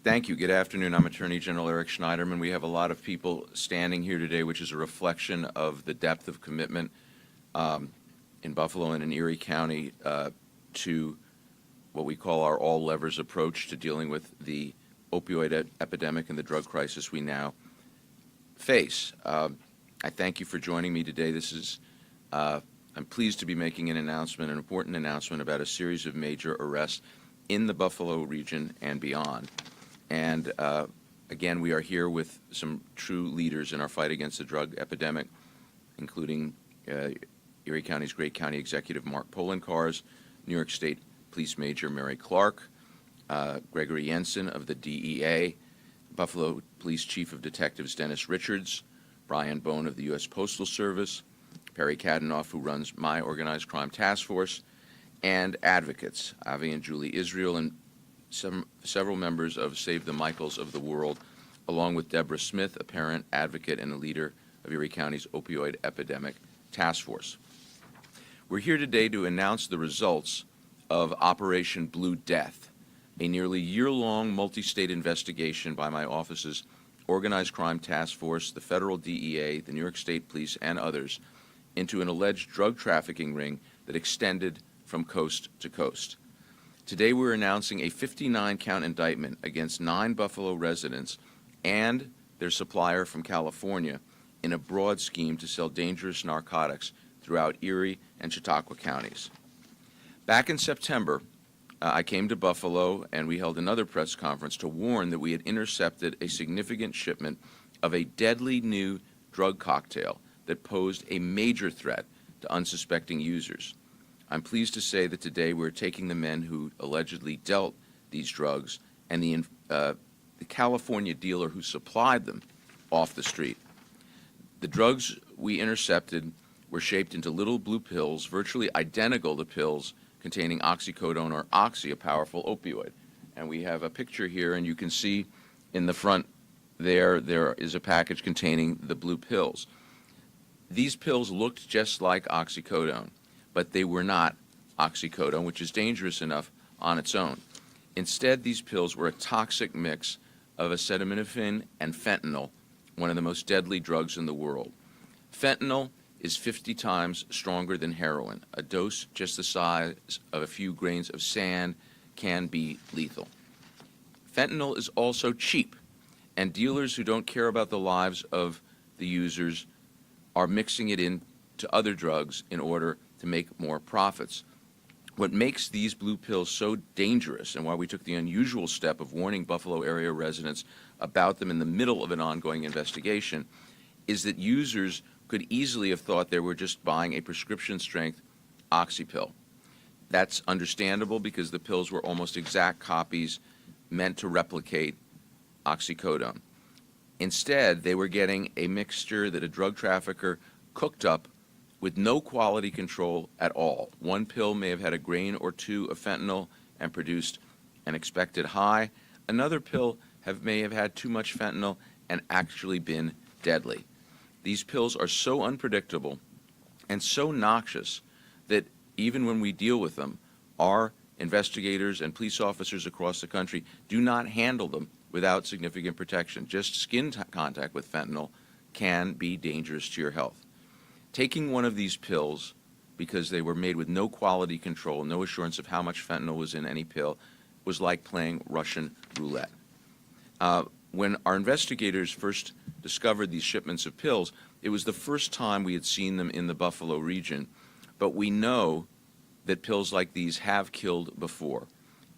Thank you. Good afternoon. I'm Attorney General Eric Schneiderman. We have a lot of people standing here today, which is a reflection of the depth of commitment in Buffalo and in Erie County to what we call our all levers approach to dealing with the opioid epidemic and the drug crisis we now face. I thank you for joining me today. I'm pleased to be making an announcement, an important announcement about a series of major arrests in the Buffalo region and beyond. And again, we are here with some true leaders in our fight against the drug epidemic, including Erie County's Great County Executive Mark Polenkars, New York State Police Major Mary Clark, Gregory Jensen of the DEA, Buffalo Police Chief of Detectives Dennis Richards, Brian Bone of the U.S. Postal Service, Perry Kadenoff, who runs my Organized Crime Task Force, and advocates, Avi and Julie Israel, and several members of Save the Michaels of the world, along with Deborah Smith, a parent, advocate, and a leader of Erie County's Opioid Epidemic Task Force. We're here today to announce the results of Operation Blue Death, a nearly year-long multi-state investigation by my office's Organized Crime Task Force, the federal DEA, the New York State Police, and others, into an alleged drug trafficking ring that extended from coast to coast. Today we're announcing a 59-count indictment against 9 Buffalo residents and their supplier from California in a broad scheme to sell dangerous narcotics throughout Erie and Chautauqua counties. Back in September, I came to Buffalo and we held another press conference to warn that we had intercepted a significant shipment of a deadly new drug cocktail that posed a major threat to unsuspecting users. I'm pleased to say that today we're taking the men who allegedly dealt these drugs and the California dealer who supplied them off the street. The drugs we intercepted were shaped into little blue pills, virtually identical to pills containing oxycodone or oxy, a powerful opioid. And we have a picture here, and you can see in the front there is a package containing the blue pills. These pills looked just like oxycodone, but they were not oxycodone, which is dangerous enough on its own. Instead, these pills were a toxic mix of acetaminophen and fentanyl, one of the most deadly drugs in the world. Fentanyl is 50 times stronger than heroin. A dose just the size of a few grains of sand can be lethal. Fentanyl is also cheap, and dealers who don't care about the lives of the users are mixing it into other drugs in order to make more profits. What makes these blue pills so dangerous, and why we took the unusual step of warning Buffalo area residents about them in the middle of an ongoing investigation, is that users could easily have thought they were just buying a prescription-strength oxy pill. That's understandable because the pills were almost exact copies meant to replicate oxycodone. Instead, they were getting a mixture that a drug trafficker cooked up with no quality control at all. One pill may have had a grain or two of fentanyl and produced an expected high. Another pill may have had too much fentanyl and actually been deadly. These pills are so unpredictable and so noxious that even when we deal with them, our investigators and police officers across the country do not handle them without significant protection. Just skin contact with fentanyl can be dangerous to your health. Taking one of these pills, because they were made with no quality control, no assurance of how much fentanyl was in any pill, was like playing Russian roulette. When our investigators first discovered these shipments of pills, it was the first time we had seen them in the Buffalo region, but we know that pills like these have killed before.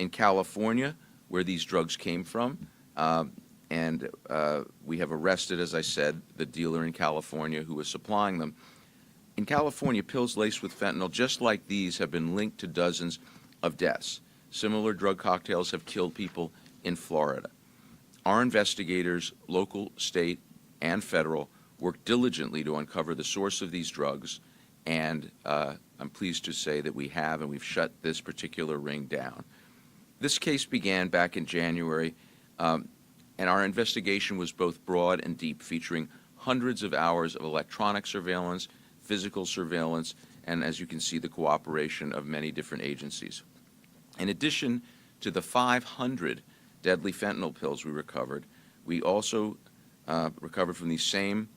In California, where these drugs came from, and we have arrested, as I said, the dealer in California who was supplying them. In California, pills laced with fentanyl just like these have been linked to dozens of deaths. Similar drug cocktails have killed people in Florida. Our investigators, local, state, and federal, worked diligently to uncover the source of these drugs, and I'm pleased to say that we have, and we've shut this particular ring down. This case began back in January, and our investigation was both broad and deep, featuring hundreds of hours of electronic surveillance, physical surveillance, and as you can see, the cooperation of many different agencies. In addition to the 500 deadly fentanyl pills we recovered. We also recovered from these same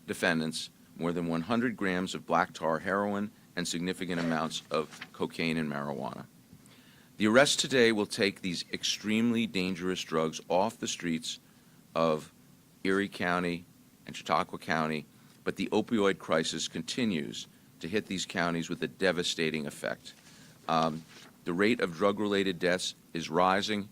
defendants more than 100 grams of black tar heroin and significant amounts of cocaine and marijuana. The arrest today will take these extremely dangerous drugs off the streets of Erie County and Chautauqua County, but the opioid crisis continues to hit these counties with a devastating effect. The rate of drug-related deaths is rising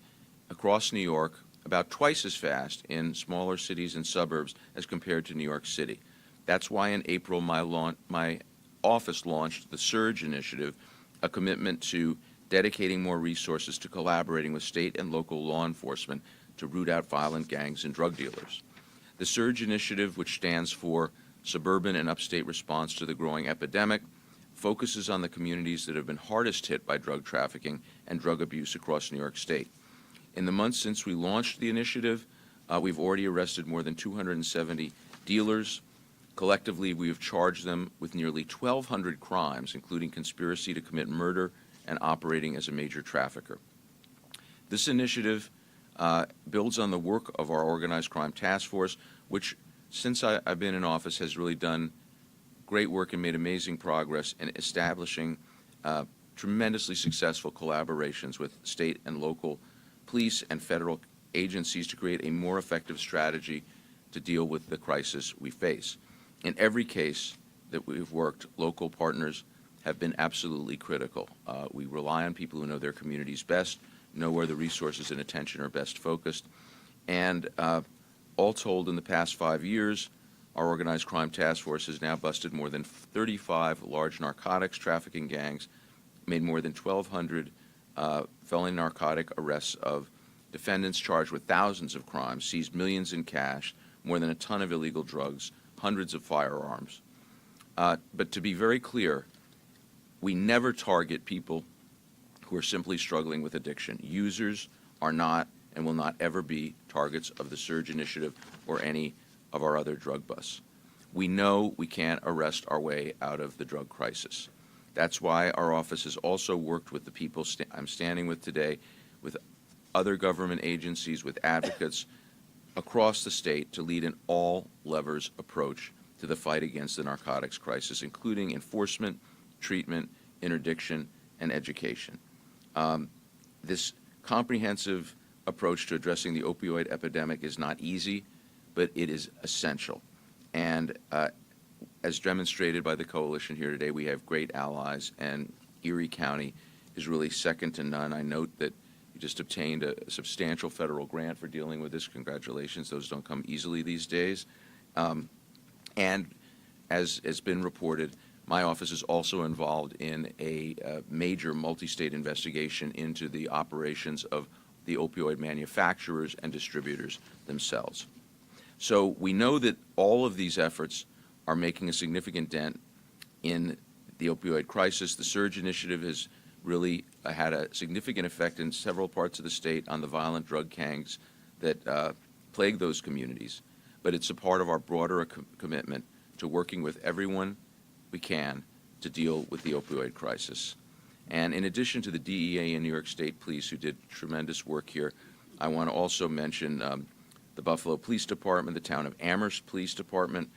across New York about twice as fast in smaller cities and suburbs as compared to New York City. That's why in April my office launched the Surge Initiative, a commitment to dedicating more resources to collaborating with state and local law enforcement to root out violent gangs and drug dealers. The Surge Initiative, which stands for Suburban and Upstate Response to the Growing Epidemic, focuses on the communities that have been hardest hit by drug trafficking and drug abuse across New York State. In the months since we launched the initiative, we've already arrested more than 270 dealers. Collectively, we have charged them with nearly 1,200 crimes, including conspiracy to commit murder and operating as a major trafficker. This initiative builds on the work of our Organized Crime Task Force, which, since I've been in office, has really done great work and made amazing progress in establishing tremendously successful collaborations with state and local police and federal agencies to create a more effective strategy to deal with the crisis we face. In every case that we've worked, local partners have been absolutely critical. We rely on people who know their communities best, know where the resources and attention are best focused, and all told, in the past 5 years, our Organized Crime Task Force has now busted more than 35 large narcotics trafficking gangs, made more than 1,200 felony narcotic arrests of defendants charged with thousands of crimes, seized millions in cash, more than a ton of illegal drugs, hundreds of firearms. But to be very clear, we never target people who are simply struggling with addiction. Users are not and will not ever be targets of the Surge Initiative or any of our other drug busts. We know we can't arrest our way out of the drug crisis. That's why our office has also worked with the people I'm standing with today, with other government agencies, with advocates across the state to lead an all-levers approach to the fight against the narcotics crisis, including enforcement, treatment, interdiction, and education. This comprehensive approach to addressing the opioid epidemic is not easy, but it is essential. And as demonstrated by the coalition here today, we have great allies, and Erie County is really second to none. I note that you just obtained a substantial federal grant for dealing with this. Congratulations. Those don't come easily these days. And as has been reported, my office is also involved in a major multi-state investigation into the operations of the opioid manufacturers and distributors themselves. So we know that all of these efforts are making a significant dent in the opioid crisis. The Surge Initiative has really had a significant effect in several parts of the state on the violent drug gangs that plague those communities. But it's a part of our broader commitment to working with everyone we can to deal with the opioid crisis. And in addition to the DEA and New York State Police, who did tremendous work here, I want to also mention the Buffalo Police Department, the town of Amherst Police Department,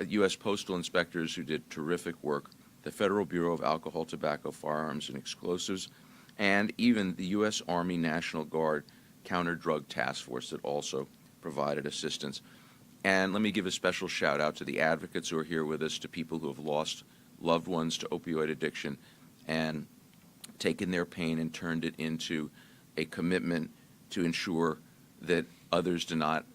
U.S. Postal Inspectors, who did terrific work, the Federal Bureau of Alcohol, Tobacco, Firearms, and Explosives, and even the U.S. Army National Guard Counter-Drug Task Force that also provided assistance. And let me give a special shout out to the advocates who are here with us, to people who have lost loved ones to opioid addiction and taken their pain and turned it into a commitment to ensure that others do not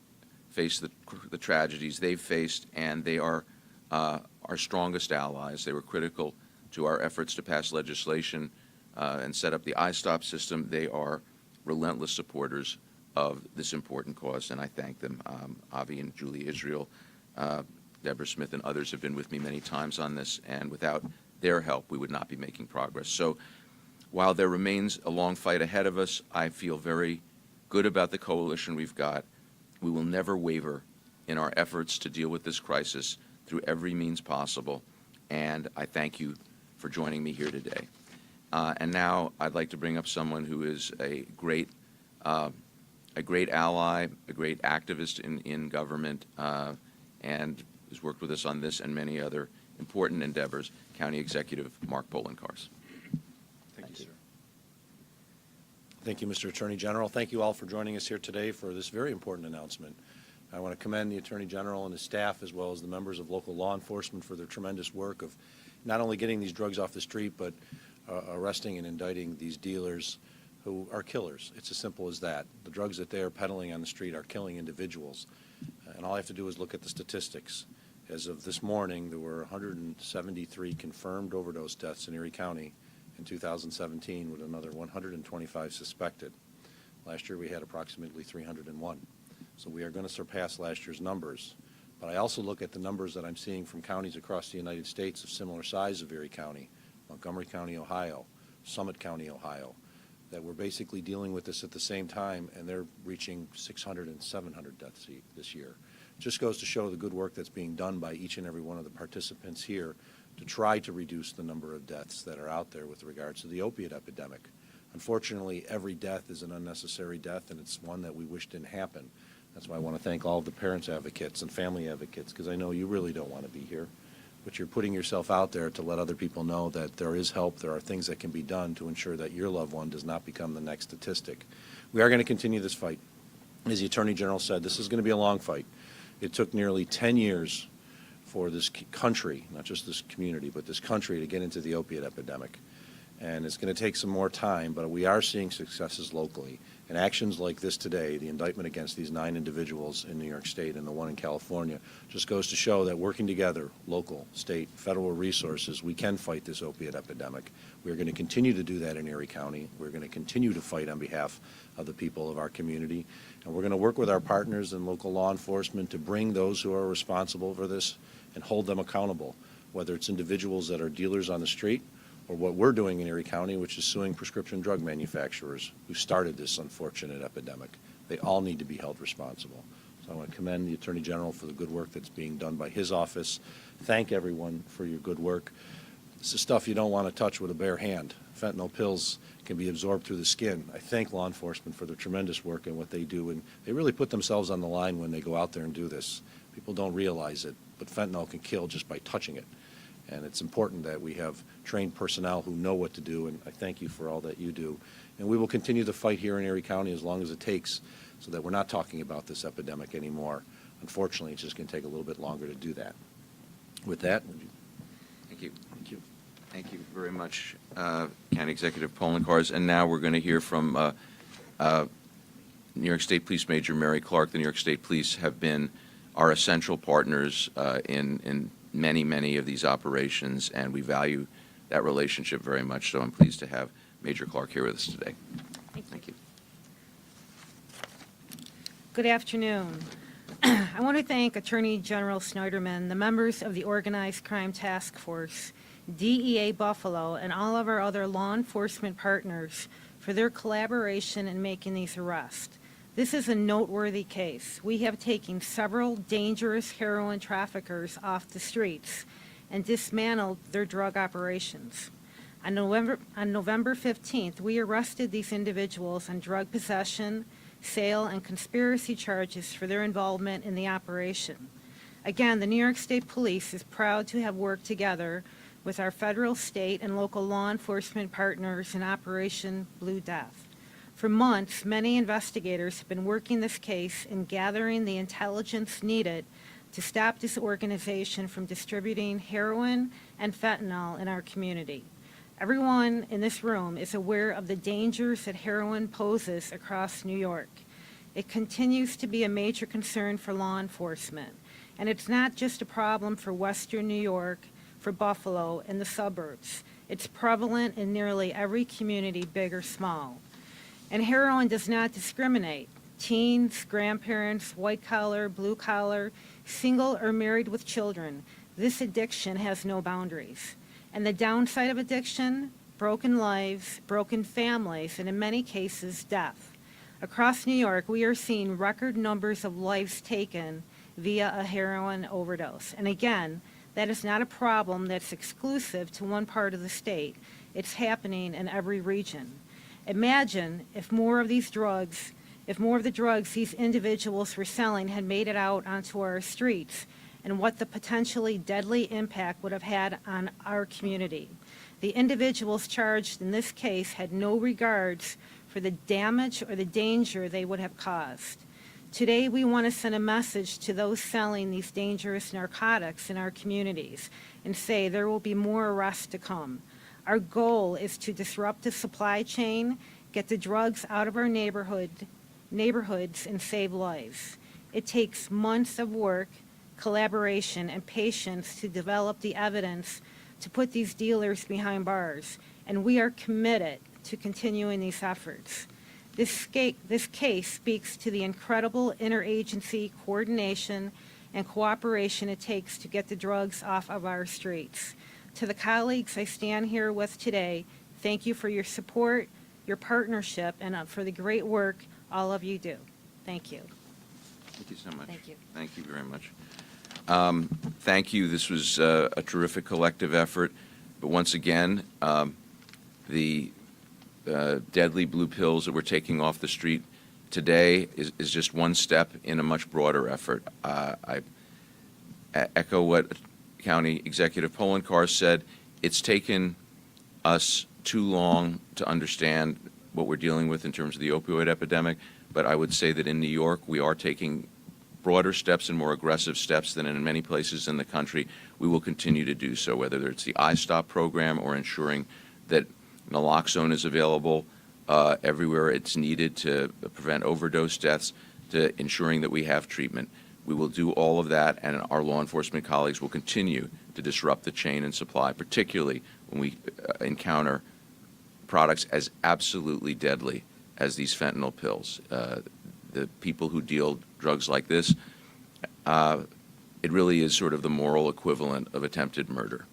face the tragedies they've faced, and they are our strongest allies. They were critical to our efforts to pass legislation and set up the I-STOP system. They are relentless supporters of this important cause, and I thank them. Avi and Julie Israel, Deborah Smith, and others have been with me many times on this, and without their help, we would not be making progress. So while there remains a long fight ahead of us, I feel very good about the coalition we've got. We will never waver in our efforts to deal with this crisis through every means possible, and I thank you for joining me here today. And now I'd like to bring up someone who is a great a great ally, a great activist in government, and has worked with us on this and many other important endeavors, County Executive Mark Polenkars. Thank you, sir. Thank you, Mr. Attorney General. Thank you all for joining us here today for this very important announcement. I want to commend the Attorney General and his staff, as well as the members of local law enforcement, for their tremendous work of not only getting these drugs off the street, but arresting and indicting these dealers who are killers. It's as simple as that. The drugs that they are peddling on the street are killing individuals. And all I have to do is look at the statistics. As of this morning, there were 173 confirmed overdose deaths in Erie County in 2017, with another 125 suspected. Last year we had approximately 301. So we are going to surpass last year's numbers. But I also look at the numbers that I'm seeing from counties across the United States of similar size of Erie County, Montgomery County, Ohio, Summit County, Ohio, that we're basically dealing with this at the same time, and they're reaching 600 and 700 deaths this year. It just goes to show the good work that's being done by each and every one of the participants here to try to reduce the number of deaths that are out there with regards to the opiate epidemic. Unfortunately, every death is an unnecessary death, and it's one that we wish didn't happen. That's why I want to thank all of the parents advocates and family advocates, because I know you really don't want to be here, but you're putting yourself out there to let other people know that there is help, there are things that can be done to ensure that your loved one does not become the next statistic. We are going to continue this fight. As the Attorney General said, this is going to be a long fight. It took nearly 10 years for this country, not just this community, but this country to get into the opiate epidemic. And it's going to take some more time, but we are seeing successes locally. And actions like this today, the indictment against these 9 individuals in New York State and the one in California, just goes to show that working together, local, state, federal resources, we can fight this opiate epidemic. We're going to continue to do that in Erie County. We're going to continue to fight on behalf of the people of our community. And we're going to work with our partners in local law enforcement to bring those who are responsible for this and hold them accountable, whether it's individuals that are dealers on the street, or what we're doing in Erie County, which is suing prescription drug manufacturers who started this unfortunate epidemic. They all need to be held responsible. So I want to commend the Attorney General for the good work that's being done by his office. Thank everyone for your good work. This is stuff you don't want to touch with a bare hand. Fentanyl pills can be absorbed through the skin. I thank law enforcement for their tremendous work and what they do, and they really put themselves on the line when they go out there and do this. People don't realize it, but fentanyl can kill just by touching it. And it's important that we have trained personnel who know what to do, and I thank you for all that you do. And we will continue to fight here in Erie County as long as it takes so that we're not talking about this epidemic anymore. Unfortunately, it's just going to take a little bit longer to do that. With that, would you? Thank you. Thank you. Thank you very much, County Executive Polenkars. And now we're going to hear from New York State Police Major Mary Clark. The New York State Police have been our essential partners in many of these operations, and we value that relationship very much. So I'm pleased to have Major Clark here with us today. Thank you. Good afternoon. I want to thank Attorney General Schneiderman, the members of the Organized Crime Task Force, DEA Buffalo, and all of our other law enforcement partners for their collaboration in making these arrests. This is a noteworthy case. We have taken several dangerous heroin traffickers off the streets and dismantled their drug operations. On November 15th, we arrested these individuals on drug possession, sale, and conspiracy charges for their involvement in the operation. Again, the New York State Police is proud to have worked together with our federal, state, and local law enforcement partners in Operation Blue Death. For months, many investigators have been working this case and gathering the intelligence needed to stop this organization from distributing heroin and fentanyl in our community. Everyone in this room is aware of the dangers that heroin poses across New York. It continues to be a major concern for law enforcement, and it's not just a problem for Western New York, for Buffalo, and the suburbs. It's prevalent in nearly every community, big or small. And heroin does not discriminate. Teens, grandparents, white-collar, blue-collar, single or married with children, this addiction has no boundaries. And the downside of addiction, broken lives, broken families, and in many cases, death. Across New York, we are seeing record numbers of lives taken via a heroin overdose. And again, that is not a problem that's exclusive to one part of the state. It's happening in every region. Imagine if more of these drugs if more of the drugs these individuals were selling had made it out onto our streets, and what the potentially deadly impact would have had on our community. The individuals charged in this case had no regards for the damage or the danger they would have caused. Today, we want to send a message to those selling these dangerous narcotics in our communities and say there will be more arrests to come. Our goal is to disrupt the supply chain, get the drugs out of our neighborhoods, and save lives. It takes months of work, collaboration, and patience to develop the evidence to put these dealers behind bars, and we are committed to continuing these efforts. This case speaks to the incredible interagency coordination and cooperation it takes to get the drugs off of our streets. To the colleagues I stand here with today, thank you for your support, your partnership, and for the great work all of you do. Thank you. Thank you so much. Thank you. Thank you very much. Thank you. This was a terrific collective effort. But once again, the deadly blue pills that we're taking off the street today is just one step in a much broader effort. I echo what County Executive Poloncarz said. It's taken us too long to understand what we're dealing with in terms of the opioid epidemic, but I would say that in New York we are taking broader steps and more aggressive steps than in many places in the country. We will continue to do so, whether it's the I-Stop program or ensuring that naloxone is available everywhere it's needed to prevent overdose deaths, to ensuring that we have treatment. We will do all of that, and our law enforcement colleagues will continue to disrupt the chain and supply, particularly when we encounter products as absolutely deadly as these fentanyl pills. The people who deal drugs like this, it really is sort of the moral equivalent of attempted murder.